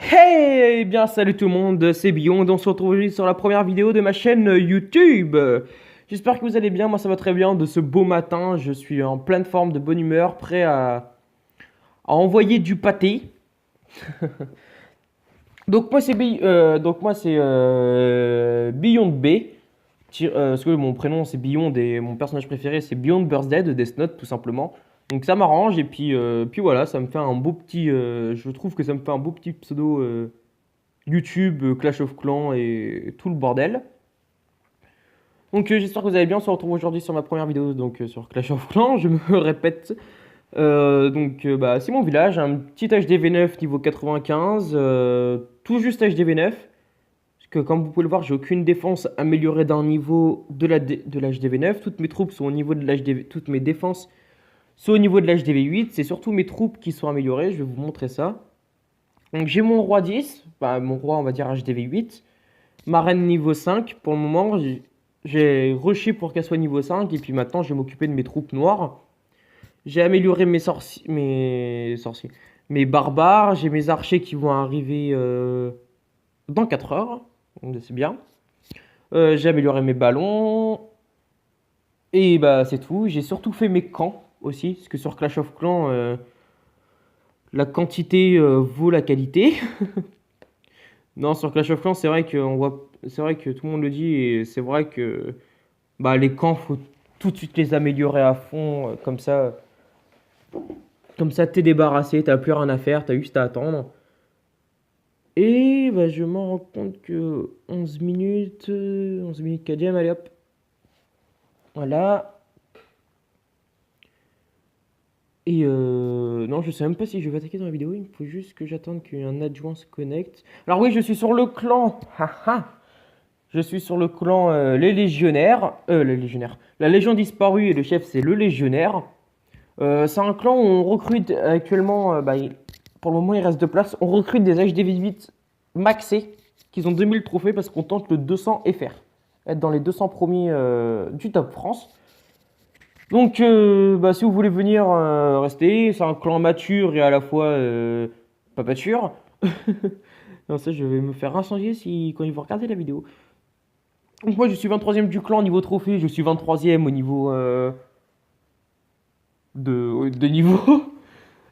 Hey, bien salut tout le monde, c'est Beyond et on se retrouve aujourd'hui sur la première vidéo de ma chaîne YouTube. J'espère que vous allez bien, moi ça va très bien de ce beau matin, je suis en pleine forme de bonne humeur, prêt à envoyer du pâté. Donc moi c'est Beyond B, parce que mon prénom c'est Beyond et mon personnage préféré c'est Beyond Birthday de Death Note tout simplement. Donc ça m'arrange et puis voilà, ça me fait un beau petit, je trouve que ça me fait un beau petit pseudo YouTube, Clash of Clans et tout le bordel. Donc j'espère que vous allez bien, on se retrouve aujourd'hui sur ma première vidéo sur Clash of Clans, je me répète. Bah, c'est mon village, un petit HDV9 niveau 95, tout juste HDV9. Parce que comme vous pouvez le voir, j'ai aucune défense améliorée d'un niveau de l'HDV9. Toutes mes troupes sont au niveau de l'HDV, toutes mes défenses sont au niveau de l'HDV8. C'est surtout mes troupes qui sont améliorées, je vais vous montrer ça. Donc j'ai mon roi 10, bah, mon roi on va dire HDV8. Ma reine niveau 5, pour le moment j'ai rushé pour qu'elle soit niveau 5 et puis maintenant je vais m'occuper de mes troupes noires. J'ai amélioré mes barbares, j'ai mes archers qui vont arriver dans 4 heures, donc c'est bien. J'ai amélioré mes ballons et bah c'est tout. J'ai surtout fait mes camps aussi, parce que sur Clash of Clans, la quantité vaut la qualité. Non, sur Clash of Clans, c'est vrai que tout le monde le dit et c'est vrai que bah, les camps, faut tout de suite les améliorer à fond, comme ça t'es débarrassé, t'as plus rien à faire, t'as juste à attendre. Et bah, je m'en rends compte que 11 minutes, 11 minutes 4ème, allez hop. Voilà. Et non, je sais même pas si je vais attaquer dans la vidéo, il faut juste que j'attende qu'un adjoint se connecte. Alors oui, je suis sur le clan, haha. Je suis sur le clan les légionnaires. La Légion disparue et le chef c'est le légionnaire. C'est un clan où on recrute actuellement, pour le moment il reste de place, on recrute des HDV8 maxés qui ont 2000 trophées parce qu'on tente le 200 FR. Être dans les 200 premiers du top France. Donc si vous voulez venir rester, c'est un clan mature et à la fois pas mature. Non ça je vais me faire incendier quand ils vont regarder la vidéo. Donc moi je suis 23ème du clan niveau trophée, je suis 23ème au niveau de niveau.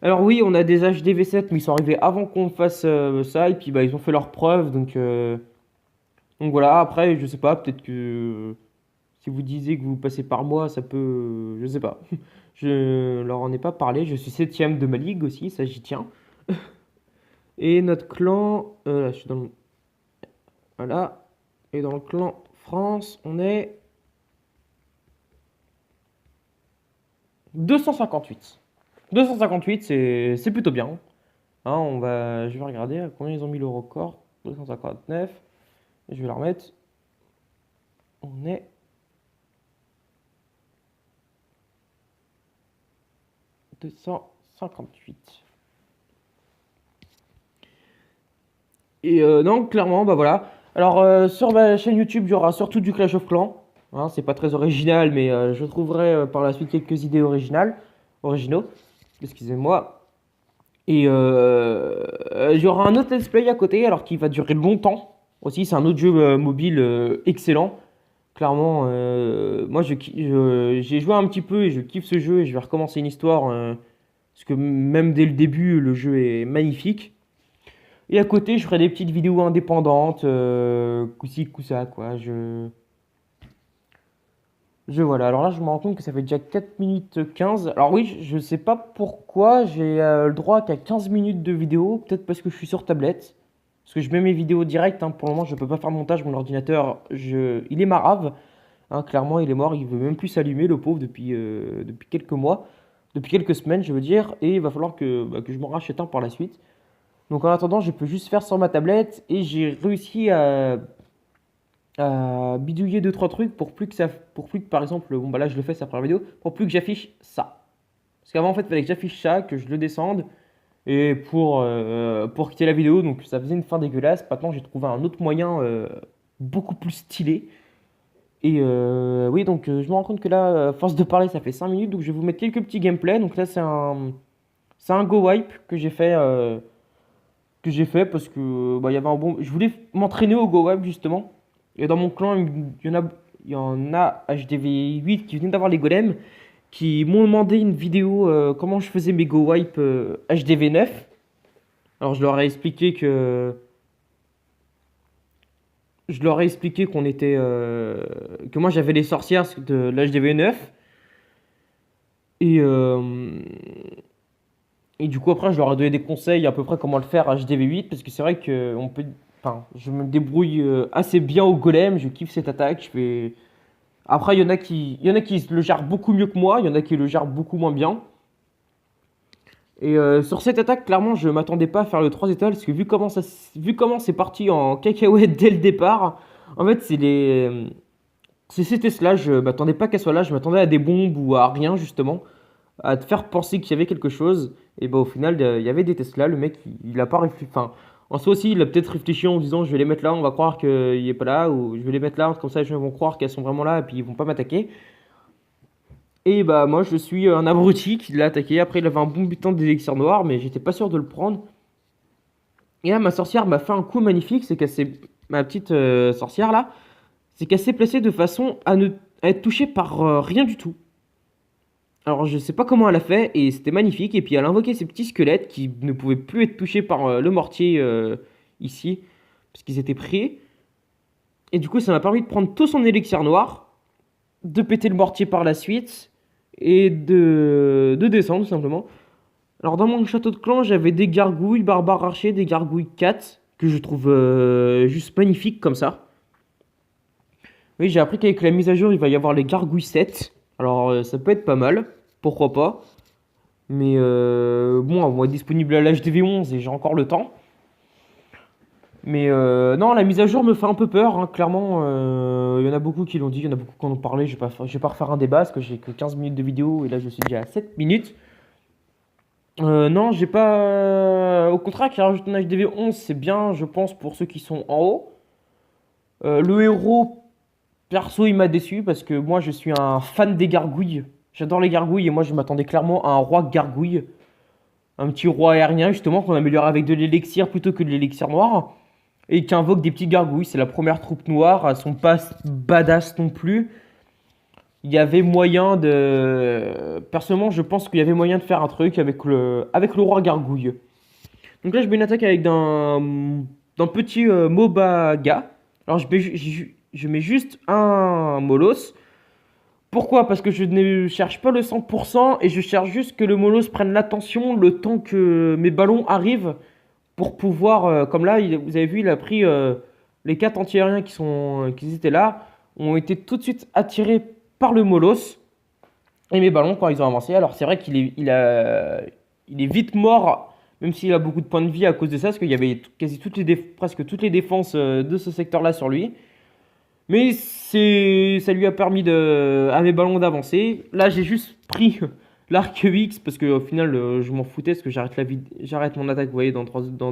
Alors oui, on a des HDV7 mais ils sont arrivés avant qu'on fasse ça et puis bah ils ont fait leurs preuves donc voilà, après je sais pas, peut-être que si vous disiez que vous passez par moi, ça peut je sais pas. Je leur en ai pas parlé, je suis 7ème de ma ligue aussi, ça j'y tiens. Et notre clan là, je suis dans le voilà, et dans le clan France, on est 258. 258, c'est plutôt bien. Hein, je vais regarder à combien ils ont mis le record. 259. Et je vais la remettre. On est 258. Et non, clairement, bah voilà. Alors, sur ma chaîne YouTube, il y aura surtout du Clash of Clans. Hein, c'est pas très original, mais je trouverai par la suite quelques idées originaux. Excusez-moi. Et il y aura un autre let's play à côté, alors qui va durer longtemps aussi. C'est un autre jeu mobile excellent. Clairement, moi j'ai joué un petit peu et je kiffe ce jeu et je vais recommencer une histoire. Parce que même dès le début, le jeu est magnifique. Et à côté, je ferai des petites vidéos indépendantes, coup-ci, coup-ça, quoi. Voilà, alors là je me rends compte que ça fait déjà 4 minutes 15. Alors oui, je sais pas pourquoi j'ai le droit qu'à 15 minutes de vidéo, peut-être parce que je suis sur tablette. Parce que je mets mes vidéos direct, hein, pour le moment je peux pas faire de montage, mon ordinateur, il est marave. Hein, clairement il est mort, il veut même plus s'allumer le pauvre depuis quelques mois. Depuis quelques semaines je veux dire, et il va falloir que je m'en rachète un par la suite. Donc en attendant je peux juste faire sur ma tablette, et j'ai réussi à bidouiller 2-3 trucs pour plus que par exemple, bon bah là je le fais, ça après la vidéo, pour plus que j'affiche ça. Parce qu'avant en fait il fallait que j'affiche ça, que je le descende, et pour quitter la vidéo, donc ça faisait une fin dégueulasse. Maintenant j'ai trouvé un autre moyen beaucoup plus stylé. Et oui, donc je me rends compte que là, à force de parler, ça fait 5 minutes, donc je vais vous mettre quelques petits gameplays. Donc là c'est un go wipe que j'ai fait que j'ai fait parce que bah, il y avait un bon. Je voulais m'entraîner au Go Web justement. Et dans mon clan, il y en a HDV8 qui venaient d'avoir les golems qui m'ont demandé une vidéo comment je faisais mes Go Wipe HDV9. Alors je leur ai expliqué qu'on était que moi j'avais les sorcières de l'HDV9 et et du coup après je leur ai donné des conseils à peu près comment le faire HDV8 parce que c'est vrai que on peut enfin je me débrouille assez bien au golem, je kiffe cette attaque, je fais après il y en a qui le gèrent beaucoup mieux que moi, il y en a qui le gèrent beaucoup moins bien. Et sur cette attaque, clairement, je m'attendais pas à faire le 3 étoiles, parce que vu comment c'est parti en cacahuète dès le départ, en fait, c'est ces Tesla, je m'attendais pas qu'elles soient là, je m'attendais à des bombes ou à rien, justement, à te faire penser qu'il y avait quelque chose. Et bah, au final, il y avait des Tesla, le mec, il a pas réfléchi. Enfin, en soi aussi, il a peut-être réfléchi en disant, je vais les mettre là, on va croire qu'il est pas là, ou je vais les mettre là, comme ça, les gens vont croire qu'elles sont vraiment là, et puis ils vont pas m'attaquer. Et bah moi je suis un abruti qui l'a attaqué. Après il avait un bon butin d'élixir noir mais j'étais pas sûr de le prendre. Et là ma sorcière m'a fait un coup magnifique, c'est qu'elle s'est... Ma petite sorcière là, c'est qu'elle s'est placée de façon à être touchée par rien du tout. Alors je sais pas comment elle a fait et c'était magnifique. Et puis elle a invoqué ces petits squelettes qui ne pouvaient plus être touchés par le mortier ici. Parce qu'ils étaient pris. Et du coup ça m'a permis de prendre tout son élixir noir, de péter le mortier par la suite et de descendre tout simplement. Alors dans mon château de clan, j'avais des gargouilles barbares archers, des gargouilles 4 que je trouve juste magnifiques comme ça. Oui, j'ai appris qu'avec la mise à jour, il va y avoir les gargouilles 7. Alors ça peut être pas mal, pourquoi pas. Mais bon, elles vont être disponibles à l'HDV11 et j'ai encore le temps. Mais non, la mise à jour me fait un peu peur, hein, clairement. Il y en a beaucoup qui l'ont dit, il y en a beaucoup qui en ont parlé. Je vais pas refaire un débat parce que j'ai que 15 minutes de vidéo et là je suis déjà à 7 minutes. Non, j'ai pas. Au contraire, qu'il rajoute un HDV 11, c'est bien, je pense, pour ceux qui sont en haut. Le héros, perso, il m'a déçu parce que moi, je suis un fan des gargouilles. J'adore les gargouilles et moi, je m'attendais clairement à un roi gargouille. Un petit roi aérien, justement, qu'on améliore avec de l'élixir plutôt que de l'élixir noir. Et qui invoque des petits gargouilles. C'est la première troupe noire. Elles sont pas badass non plus. Il y avait moyen de. Personnellement, je pense qu'il y avait moyen de faire un truc avec le roi gargouille. Donc là, je mets une attaque avec d'un petit Mobaga. Alors, je mets juste un Molos. Pourquoi? Parce que je ne cherche pas le 100% et je cherche juste que le Molos prenne l'attention le temps que mes ballons arrivent pour pouvoir. Comme là, vous avez vu, il a pris les 4 anti-aériens qui étaient là, ont été tout de suite attirés par le Molos et mes ballons quand ils ont avancé. Alors, c'est vrai qu'il est vite mort. Même s'il a beaucoup de points de vie à cause de ça, parce qu'il y avait presque toutes les défenses de ce secteur-là sur lui. Mais ça lui a permis à mes ballons d'avancer. Là, j'ai juste pris l'arc X parce qu'au final, je m'en foutais parce que j'arrête mon attaque, vous voyez, dans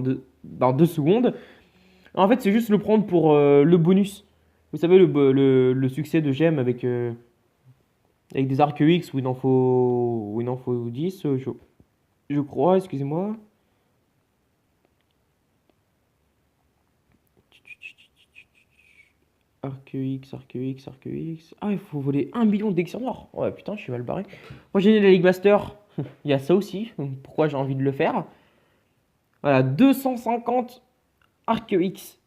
2 secondes. En fait, c'est juste le prendre pour le bonus. Vous savez, le succès de Gem avec des arcs X où il en faut 10, je crois, excusez-moi. Arc X, Arc X, Arc X. Ah, il faut voler 1 million d'élixir noir. Ouais, putain, je suis mal barré. Moi, j'ai la League Master. Il y a ça aussi. Pourquoi j'ai envie de le faire? Voilà, 250 Arc X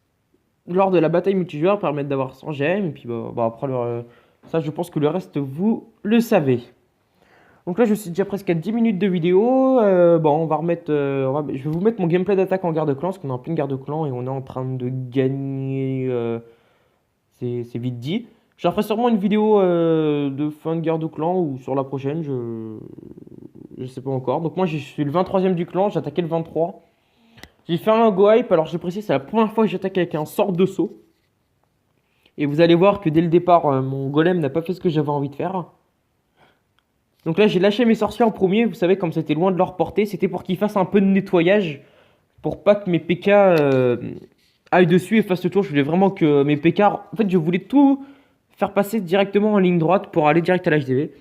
lors de la bataille multijoueur permettent d'avoir 100 gemmes. Et puis, bah, après, ça, je pense que le reste, vous le savez. Donc là, je suis déjà presque à 10 minutes de vidéo. Bon, on va remettre. Je vais vous mettre mon gameplay d'attaque en guerre de clan, parce qu'on est en pleine guerre de clan et on est en train de gagner. C'est vite dit. Je ferai sûrement une vidéo de fin de guerre de clan ou sur la prochaine, je sais pas encore. Donc moi je suis le 23e du clan, j'ai attaqué le 23. J'ai fait un go hype, alors j'ai précisé c'est la première fois que j'attaque avec un sort de saut. Et vous allez voir que dès le départ, mon golem n'a pas fait ce que j'avais envie de faire. Donc là j'ai lâché mes sorciers en premier, vous savez comme c'était loin de leur portée, c'était pour qu'ils fassent un peu de nettoyage. Pour pas que mes PK aille dessus et fasse le tour. Je voulais vraiment que mes PK. En fait, je voulais tout faire passer directement en ligne droite pour aller direct à l'HDV.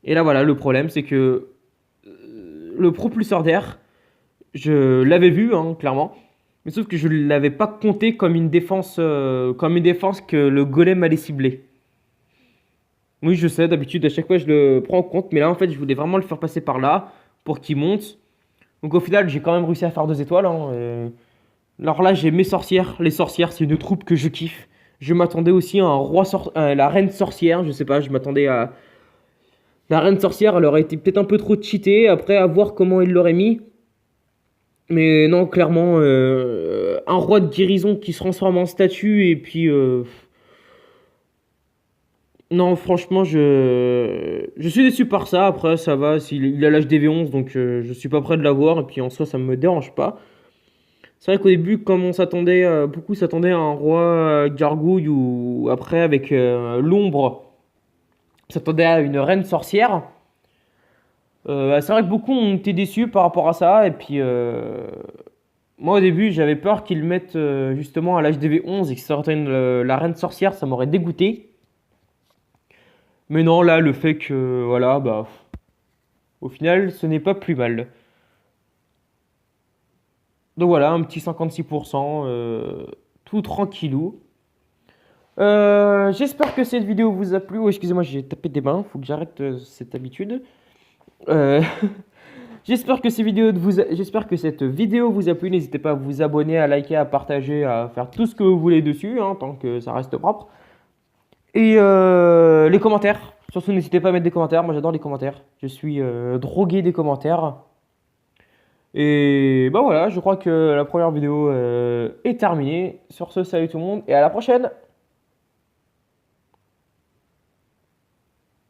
Et là, voilà, le problème, c'est que le propulseur d'air, je l'avais vu, hein, clairement. Mais sauf que je ne l'avais pas compté comme une défense que le golem allait cibler. Oui, je sais, d'habitude, à chaque fois, je le prends en compte. Mais là, en fait, je voulais vraiment le faire passer par là pour qu'il monte. Donc au final, j'ai quand même réussi à faire 2 étoiles, hein. Alors là, j'ai mes sorcières. Les sorcières, c'est une troupe que je kiffe. Je m'attendais aussi à la reine sorcière. Je sais pas, je m'attendais à. La reine sorcière, elle aurait été peut-être un peu trop cheatée. Après, à voir comment il l'aurait mis. Mais non, clairement, un roi de guérison qui se transforme en statue. Et puis. Non, franchement, je suis déçu par ça. Après, ça va. Il a l'âge des V11, donc je suis pas prêt de l'avoir. Et puis en soi, ça me dérange pas. C'est vrai qu'au début, comme on s'attendait, beaucoup s'attendaient à un roi gargouille ou après avec l'ombre, s'attendaient à une reine sorcière. C'est vrai que beaucoup ont été déçus par rapport à ça. Et puis, moi au début, j'avais peur qu'ils mettent justement à l'âge DV11 et que ça sortait la reine sorcière, ça m'aurait dégoûté. Mais non, là, le fait que, voilà, bah, au final, ce n'est pas plus mal. Donc voilà, un petit 56%, tout tranquillou. J'espère que cette vidéo vous a plu. Oh, excusez-moi, j'ai tapé des mains, faut que j'arrête cette habitude. Euh, j'espère que cette vidéo vous a plu. N'hésitez pas à vous abonner, à liker, à partager, à faire tout ce que vous voulez dessus, hein, tant que ça reste propre. Et les commentaires. Surtout, n'hésitez pas à mettre des commentaires. Moi, j'adore les commentaires. Je suis drogué des commentaires. Et bah voilà, je crois que la première vidéo est terminée. Sur ce, salut tout le monde et à la prochaine!